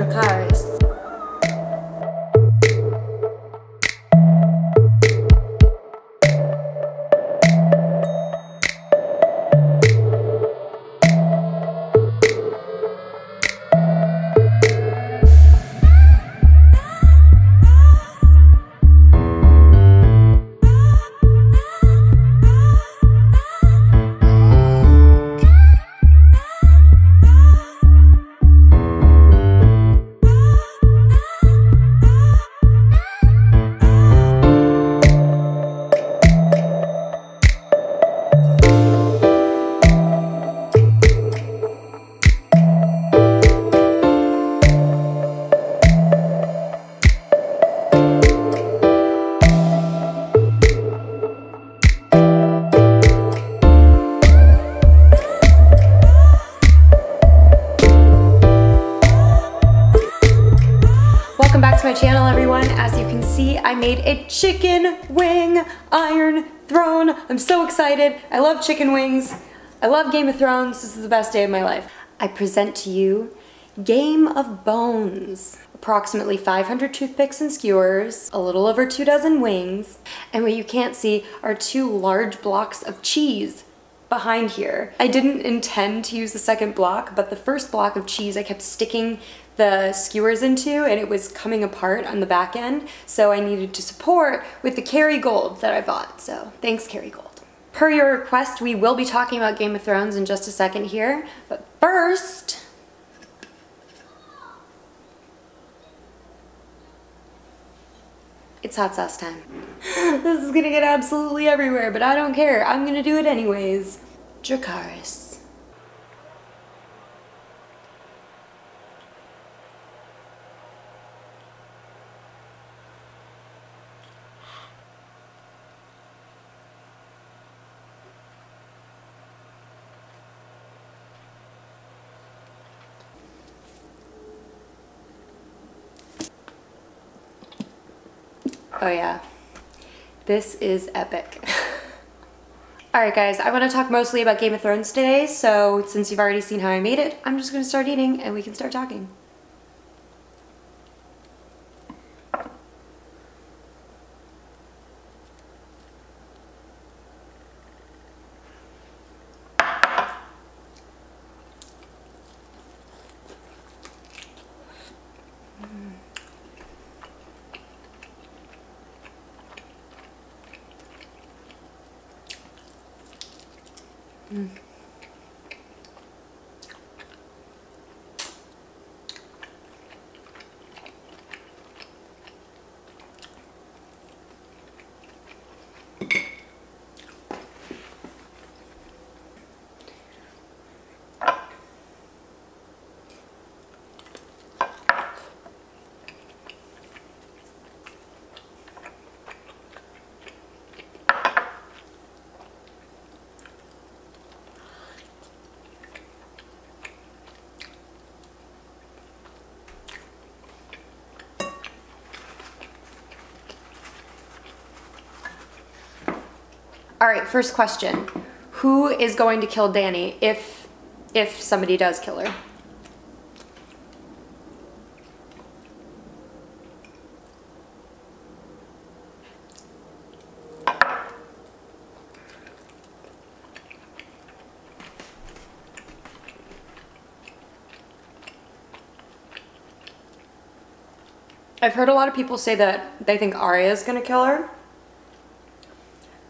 Dracarys. Welcome back to my channel, everyone. As you can see, I made a chicken wing iron throne. I'm so excited. I love chicken wings. I love Game of Thrones. This is the best day of my life. I present to you Game of Bones. Approximately 500 toothpicks and skewers, a little over 24 wings, and what you can't see are 2 large blocks of cheese behind here. I didn't intend to use the second block, but the first block of cheese I kept sticking the skewers into and it was coming apart on the back end, so I needed to support with the Kerrygold that I bought, so thanks Kerrygold. Per your request, we will be talking about Game of Thrones in just a second here, but first, it's hot sauce time. This is gonna get absolutely everywhere, but I don't care. I'm gonna do it anyways. Dracarys. Oh yeah, this is epic. Alright guys, I want to talk mostly about Game of Thrones today, so since you've already seen how I made it, I'm just going to start eating and we can start talking. All right, first question. Who is going to kill Dany if somebody does kill her? I've heard a lot of people say that they think Arya is gonna kill her.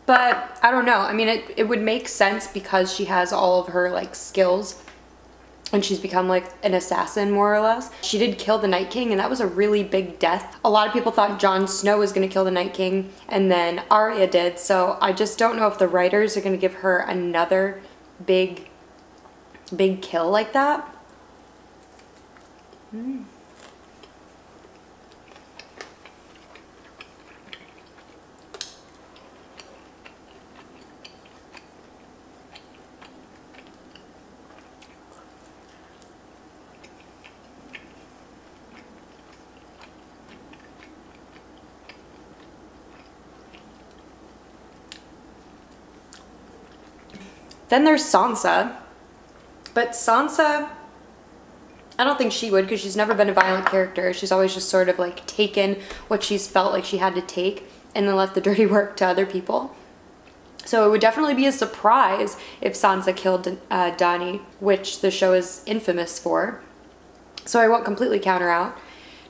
But I don't know. I mean, it would make sense because she has all of her like skills and she's become like an assassin more or less. She did kill the Night King and that was a really big death. A lot of people thought Jon Snow was gonna kill the Night King and then Arya did. So I just don't know if the writers are gonna give her another big kill like that. Then there's Sansa, but Sansa, I don't think she would, because she's never been a violent character. She's always just sort of like taken what she's felt like she had to take and then left the dirty work to other people. So it would definitely be a surprise if Sansa killed Dany, which the show is infamous for. So I won't completely counter out.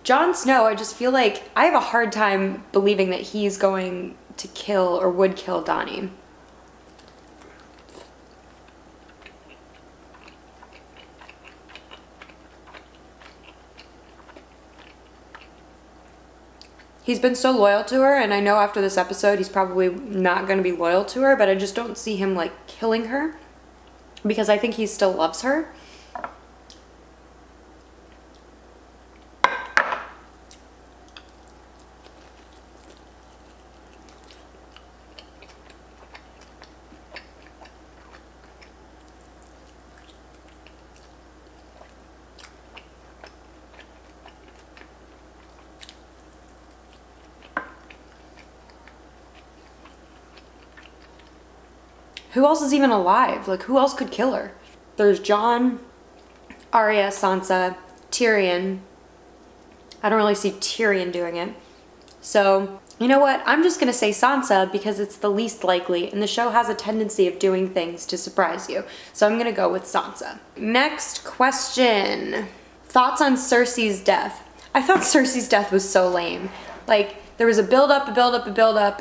Jon Snow, I just feel like I have a hard time believing that he's going to kill or would kill Dany. He's been so loyal to her, and I know after this episode he's probably not going to be loyal to her, but I just don't see him like killing her because I think he still loves her. Who else is even alive? Like, who else could kill her? There's Jon, Arya, Sansa, Tyrion. I don't really see Tyrion doing it. So, you know what? I'm just gonna say Sansa because it's the least likely, and the show has a tendency of doing things to surprise you. So I'm gonna go with Sansa. Next question. Thoughts on Cersei's death? I thought Cersei's death was so lame. Like, there was a build-up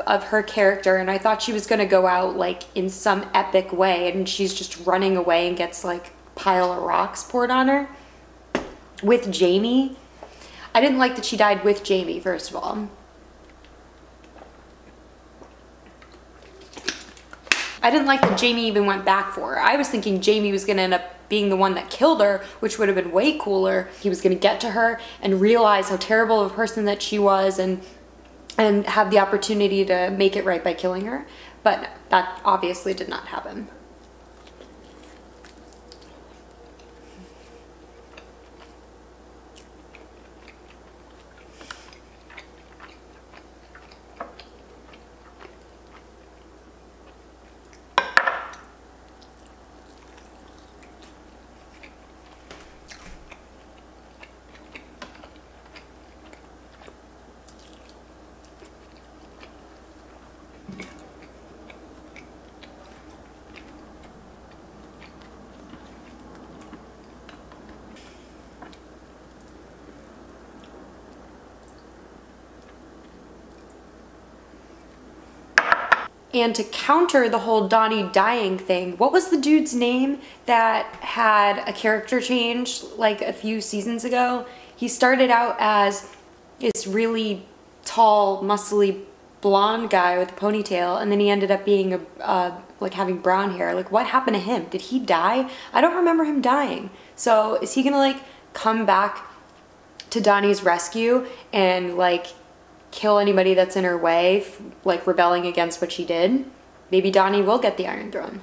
of her character, and I thought she was gonna go out like in some epic way, and she's just running away and gets like a pile of rocks poured on her. With Jaime. I didn't like that she died with Jaime, first of all. I didn't like that Jaime even went back for her. I was thinking Jaime was gonna end up being the one that killed her, which would have been way cooler. He was gonna get to her and realize how terrible of a person that she was and have the opportunity to make it right by killing her. But that obviously did not happen. And to counter the whole Dany dying thing, what was the dude's name that had a character change like a few seasons ago? He started out as this really tall, muscly, blonde guy with a ponytail, and then he ended up being like having brown hair. Like, what happened to him? Did he die? I don't remember him dying. So is he gonna like come back to Dany's rescue and like kill anybody that's in her way, like rebelling against what she did? Maybe Dany will get the Iron Throne.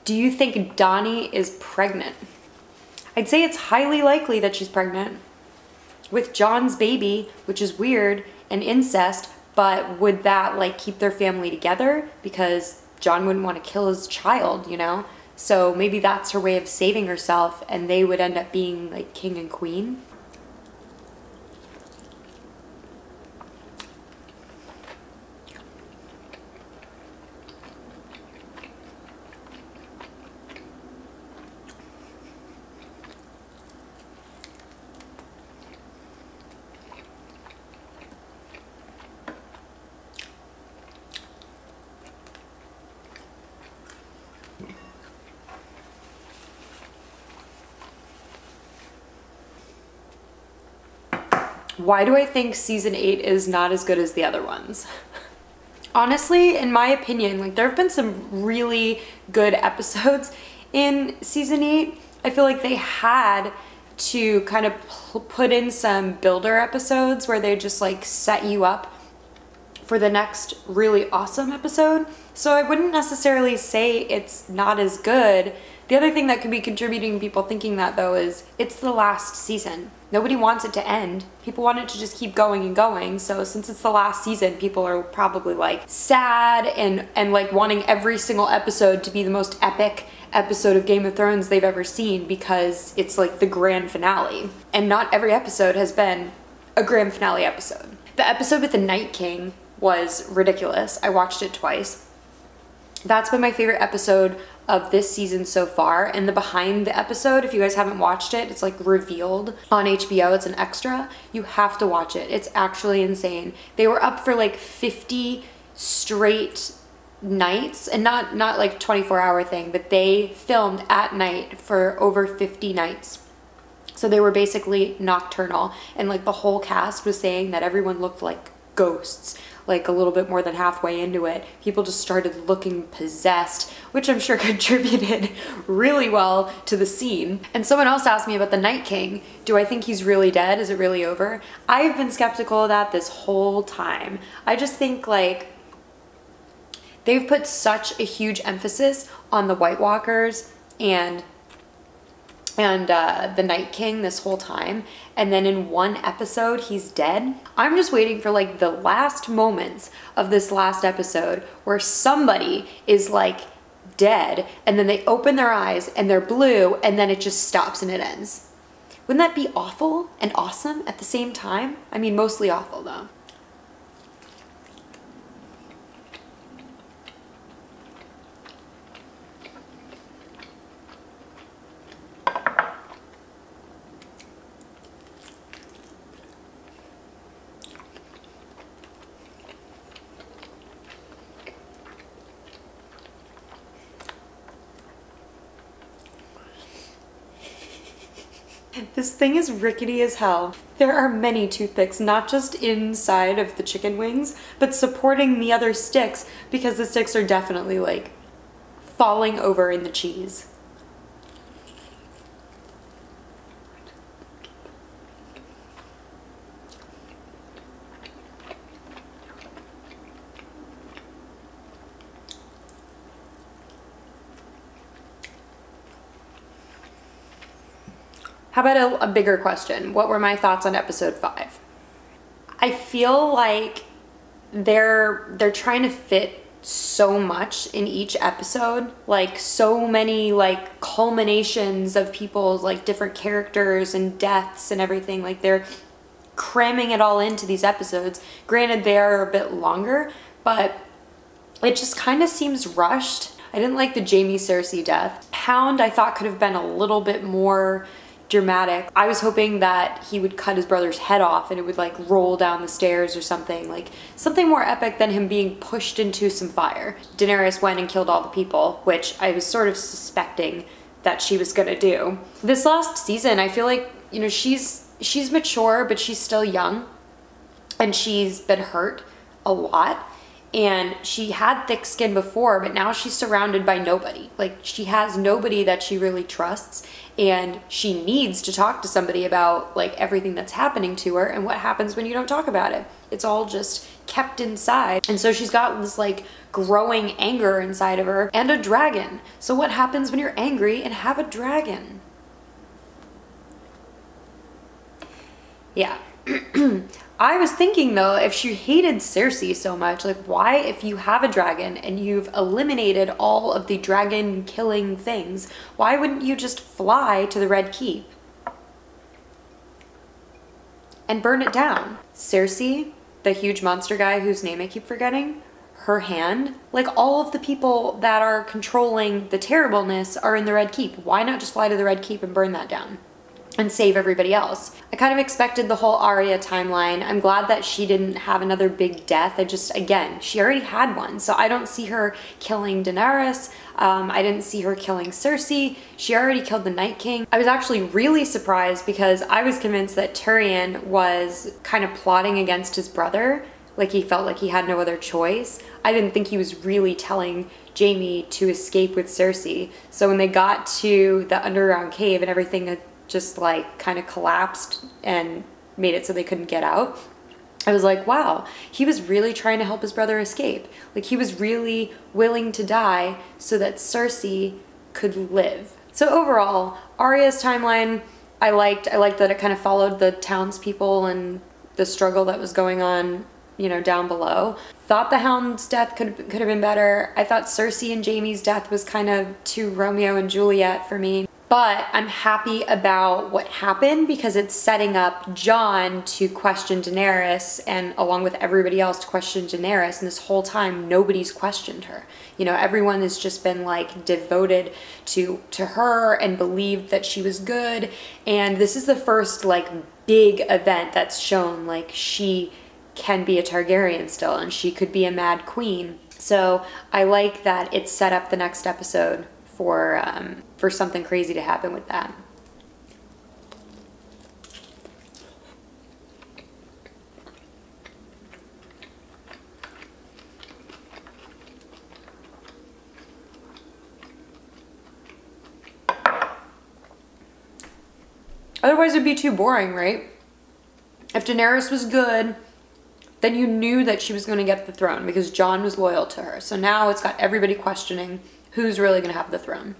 Do you think Dany is pregnant? I'd say it's highly likely that she's pregnant with Jon's baby, which is weird, and incest, but would that like keep their family together? Because Jon wouldn't want to kill his child, you know? So maybe that's her way of saving herself, and they would end up being like king and queen. Why do I think season 8 is not as good as the other ones? Honestly, in my opinion, like there have been some really good episodes in season 8. I feel like they had to kind of put in some builder episodes where they just like set you up for the next really awesome episode. So I wouldn't necessarily say it's not as good. The other thing that could be contributing to people thinking that though is it's the last season. Nobody wants it to end. People want it to just keep going and going. So since it's the last season, people are probably like sad and like wanting every single episode to be the most epic episode of Game of Thrones they've ever seen because it's like the grand finale. And not every episode has been a grand finale episode. The episode with the Night King was ridiculous. I watched it twice. That's been my favorite episode of this season so far. And the behind the episode, if you guys haven't watched it, it's like revealed on HBO. It's an extra. You have to watch it. It's actually insane. They were up for like 50 straight nights, and not like 24-hour thing, but they filmed at night for over 50 nights. So they were basically nocturnal, and like the whole cast was saying that everyone looked like ghosts. Like a little bit more than halfway into it, people just started looking possessed, which I'm sure contributed really well to the scene. And someone else asked me about the Night King. Do I think he's really dead? Is it really over? I've been skeptical of that this whole time. I just think like they've put such a huge emphasis on the White Walkers and the Night King this whole time, and then in one episode he's dead. I'm just waiting for like the last moments of this last episode where somebody is like dead and then they open their eyes and they're blue and then it just stops and it ends. Wouldn't that be awful and awesome at the same time? I mean, mostly awful though. This thing is rickety as hell. There are many toothpicks, not just inside of the chicken wings, but supporting the other sticks because the sticks are definitely like falling over in the cheese. How about a bigger question? What were my thoughts on episode 5? I feel like they're trying to fit so much in each episode, like so many like culminations of people's like different characters and deaths and everything. Like they're cramming it all into these episodes. Granted, they are a bit longer, but it just kind of seems rushed. I didn't like the Jaime Circe death. Hound I thought could have been a little bit more dramatic. I was hoping that he would cut his brother's head off and it would like roll down the stairs or something, like something more epic than him being pushed into some fire. Daenerys went and killed all the people, which I was sort of suspecting that she was gonna do. This last season, I feel like, you know, she's mature, but she's still young and she's been hurt a lot. And she had thick skin before, but now she's surrounded by nobody. Like she has nobody that she really trusts, and she needs to talk to somebody about like everything that's happening to her and what happens when you don't talk about it. It's all just kept inside. And so she's got this like growing anger inside of her and a dragon. So what happens when you're angry and have a dragon? Yeah. I was thinking though, if she hated Circe so much, like why, if you have a dragon and you've eliminated all of the dragon killing things, why wouldn't you just fly to the Red Keep and burn it down? Circe, the huge monster guy whose name I keep forgetting, her hand, like all of the people that are controlling the terribleness are in the Red Keep. Why not just fly to the Red Keep and burn that down and save everybody else? I kind of expected the whole Arya timeline. I'm glad that she didn't have another big death. Again, she already had one, so I don't see her killing Daenerys. I didn't see her killing Circe. She already killed the Night King. I was actually really surprised because I was convinced that Tyrion was kind of plotting against his brother like he felt like he had no other choice. I didn't think he was really telling Jaime to escape with Circe. So when they got to the underground cave and everything had just like kind of collapsed and made it so they couldn't get out, I was like, wow, he was really trying to help his brother escape. Like he was really willing to die so that Circe could live. So overall, Arya's timeline, I liked that it kind of followed the townspeople and the struggle that was going on, you know, down below. Thought the Hound's death could have been better. I thought Circe and Jaime's death was kind of too Romeo and Juliet for me. But I'm happy about what happened because it's setting up Jon to question Daenerys, and along with everybody else to question Daenerys, and this whole time nobody's questioned her. You know, everyone has just been like devoted to her and believed that she was good, and this is the first like big event that's shown like she can be a Targaryen still and she could be a Mad Queen. So I like that it's set up the next episode for something crazy to happen with that. Otherwise it'd be too boring, right? If Daenerys was good, then you knew that she was going to get the throne because Jon was loyal to her. So now it's got everybody questioning who's really going to have the throne.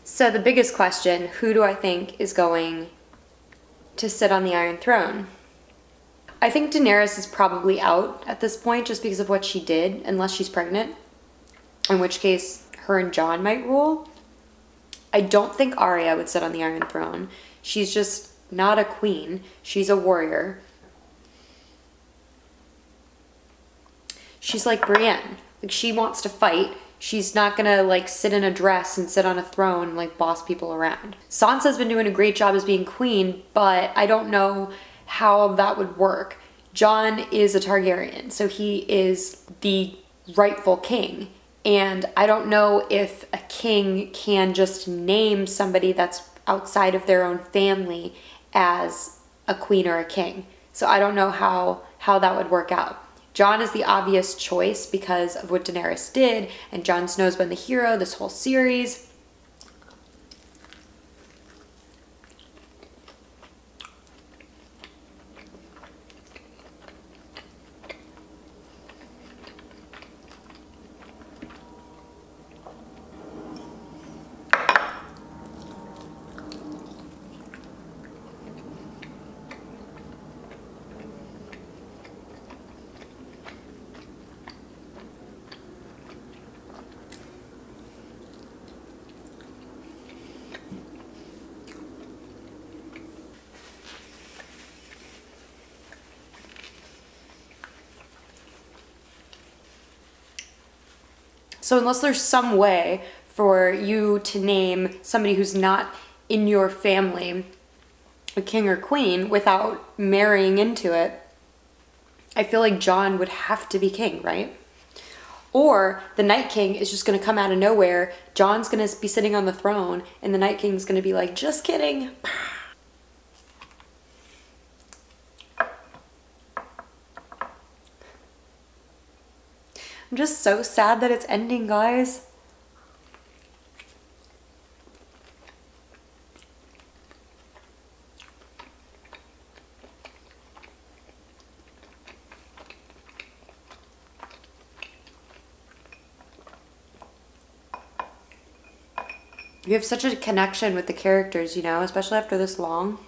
So the biggest question, who do I think is going to sit on the Iron Throne? I think Daenerys is probably out at this point just because of what she did, unless she's pregnant, in which case her and Jon might rule. I don't think Arya would sit on the Iron Throne. She's just not a queen. She's a warrior. She's like Brienne. Like, she wants to fight. She's not gonna like sit in a dress and sit on a throne and like boss people around. Sansa's been doing a great job as being queen, but I don't know how that would work. Jon is a Targaryen, so he is the rightful king. And I don't know if a king can just name somebody that's outside of their own family as a queen or a king. So I don't know how that would work out. Jon is the obvious choice because of what Daenerys did, and Jon Snow's been the hero this whole series. So unless there's some way for you to name somebody who's not in your family a king or queen without marrying into it, I feel like Jon would have to be king, right? Or the Night King is just going to come out of nowhere. Jon's going to be sitting on the throne and the Night King's going to be like, just kidding. I'm just so sad that it's ending, guys. You have such a connection with the characters, you know, especially after this long.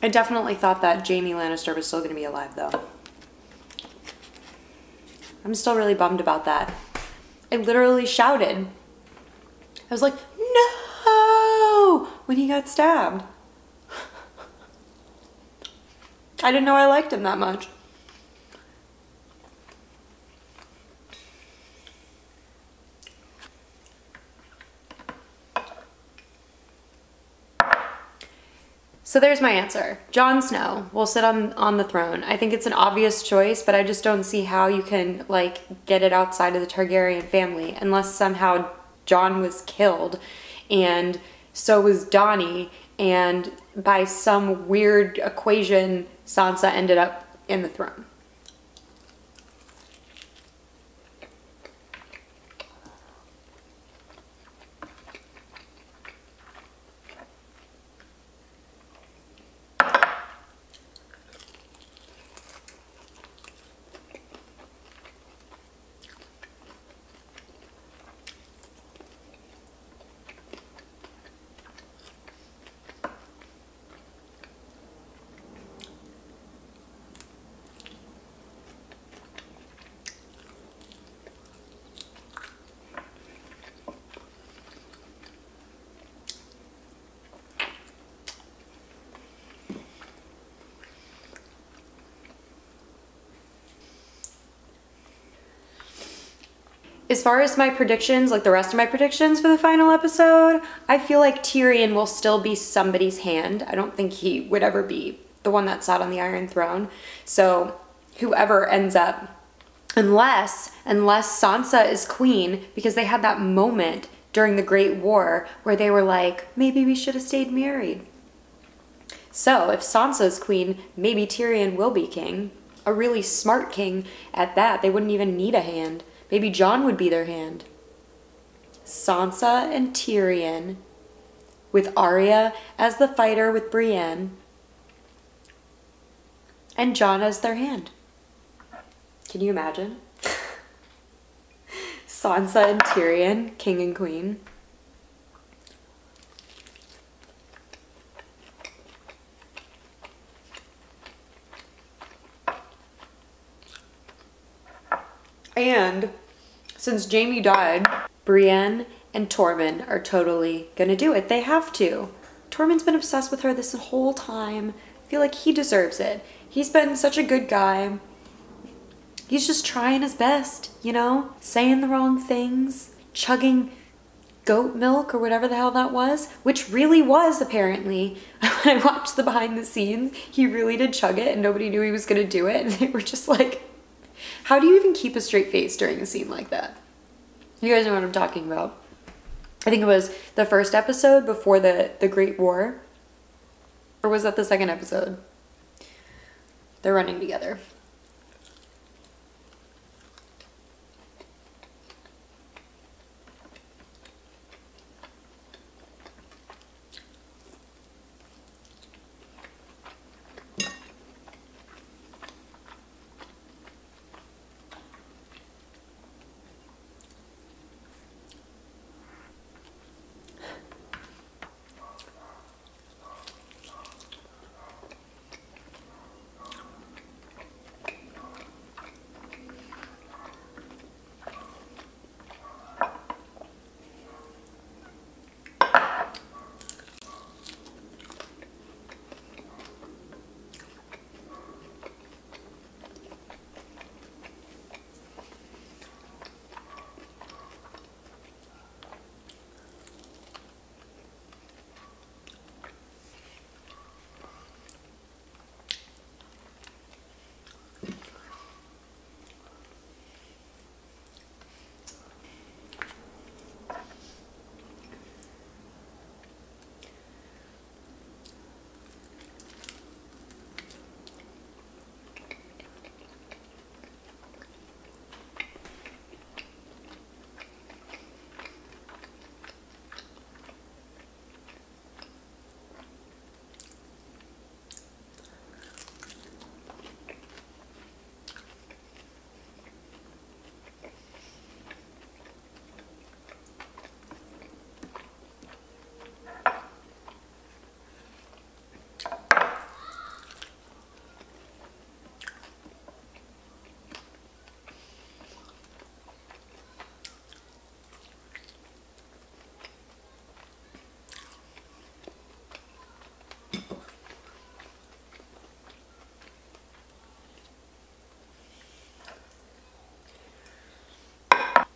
I definitely thought that Jaime Lannister was still going to be alive, though. I'm still really bummed about that. I literally shouted. I was like, no! When he got stabbed. I didn't know I liked him that much. So there's my answer. Jon Snow will sit on the throne. I think it's an obvious choice, but I just don't see how you can like get it outside of the Targaryen family unless somehow Jon was killed and so was Dany, and by some weird equation Sansa ended up in the throne. As far as my predictions, like the rest of my predictions for the final episode, I feel like Tyrion will still be somebody's hand. I don't think he would ever be the one that sat on the Iron Throne. So whoever ends up, unless Sansa is queen, because they had that moment during the Great War where they were like, maybe we should have stayed married. So if Sansa's queen, maybe Tyrion will be king. A really smart king at that. They wouldn't even need a hand. Maybe Jon would be their hand. Sansa and Tyrion with Arya as the fighter with Brienne and Jon as their hand. Can you imagine? Sansa and Tyrion, king and queen. And since Jaime died, Brienne and Tormund are totally gonna do it. They have to. Tormund's been obsessed with her this whole time. I feel like he deserves it. He's been such a good guy. He's just trying his best, you know? Saying the wrong things, chugging goat milk or whatever the hell that was, which really was apparently. When I watched the behind the scenes, he really did chug it and nobody knew he was gonna do it. And they were just like, how do you even keep a straight face during a scene like that? You guys know what I'm talking about. I think it was the first episode before the Great War. Or was that the second episode? They're running together.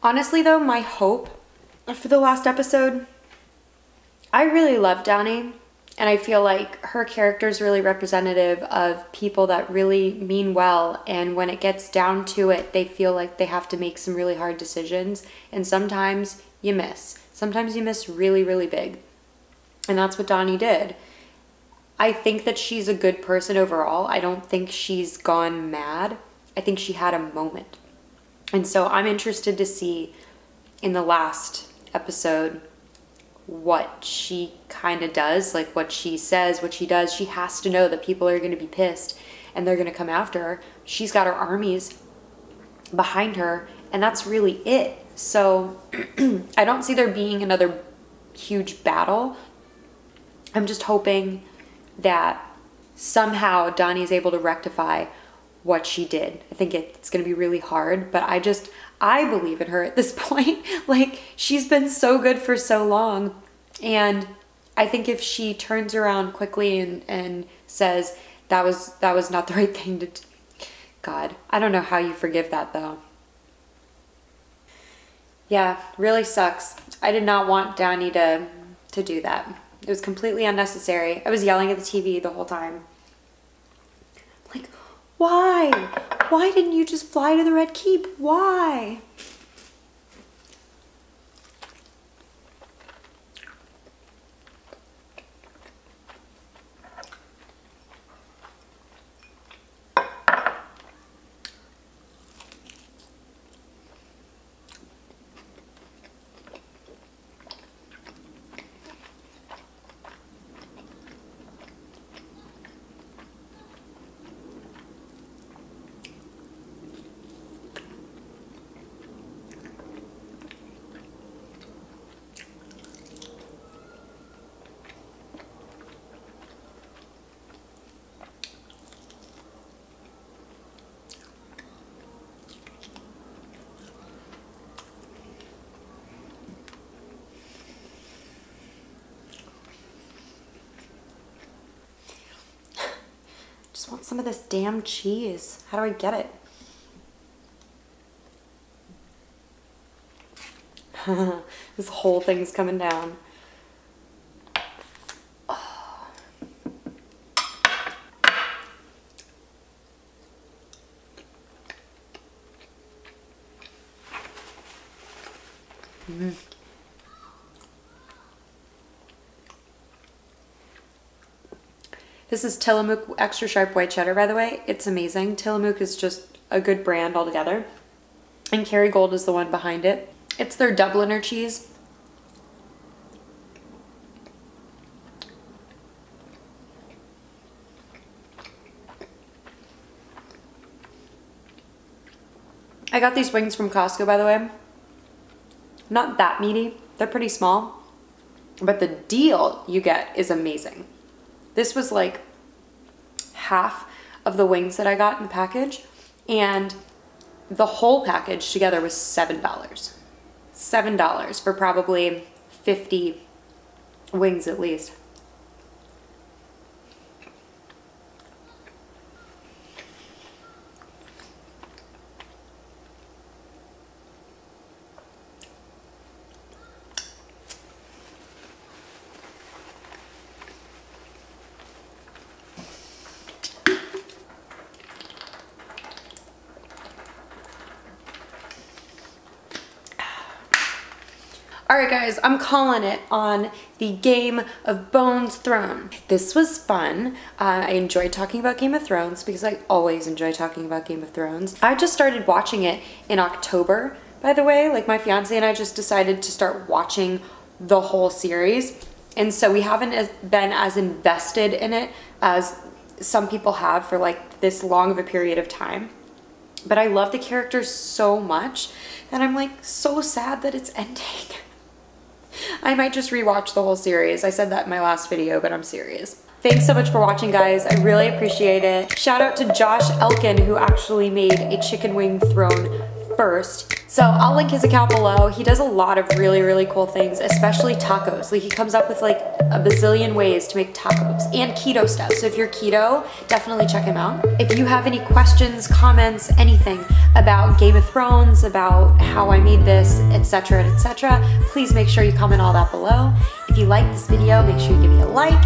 Honestly though, my hope for the last episode, I really love Donnie, and I feel like her character is really representative of people that really mean well, and when it gets down to it, they feel like they have to make some really hard decisions, and sometimes you miss. Sometimes you miss really, really big. And that's what Donnie did. I think that she's a good person overall. I don't think she's gone mad. I think she had a moment. And so I'm interested to see in the last episode what she kind of does, like what she says, what she does. She has to know that people are going to be pissed and they're going to come after her. She's got her armies behind her, and that's really it. So I don't see there being another huge battle. I'm just hoping that somehow Donnie's able to rectify what she did. I think it's going to be really hard, but I believe in her at this point. Like, she's been so good for so long, and I think if she turns around quickly and says that was not the right thing to do. God, I don't know how you forgive that though. Yeah, really sucks. I did not want Donnie to do that. It was completely unnecessary. I was yelling at the TV the whole time. Like, why? Why didn't you just fly to the Red Keep? Why? Just want some of this damn cheese. How do I get it? This whole thing's coming down. Oh. Mm. This is Tillamook extra sharp white cheddar, by the way. It's amazing. Tillamook is just a good brand altogether. And Kerrygold is the one behind it. It's their Dubliner cheese. I got these wings from Costco, by the way. Not that meaty. They're pretty small. But the deal you get is amazing. This was like half of the wings that I got in the package, and the whole package together was $7. $7 for probably 50 wings at least. Alright guys, I'm calling it on the Game of Bones thrown. This was fun. I enjoyed talking about Game of Thrones because I always enjoy talking about Game of Thrones. I just started watching it in October, by the way. Like, my fiance and I just decided to start watching the whole series. And so we haven't been as invested in it as some people have for like this long of a period of time. But I love the characters so much that I'm like so sad that it's ending. I might just rewatch the whole series. I said that in my last video, but I'm serious. Thanks so much for watching, guys. I really appreciate it. Shout out to Josh Elkin, who actually made a chicken wing throne first. So I'll link his account below. He does a lot of really, really cool things, especially tacos. Like he comes up with like a bazillion ways to make tacos and keto stuff. So if you're keto, definitely check him out. If you have any questions, comments, anything about Game of Thrones, about how I made this, etc., etc., please make sure you comment all that below. If you like this video, make sure you give me a like.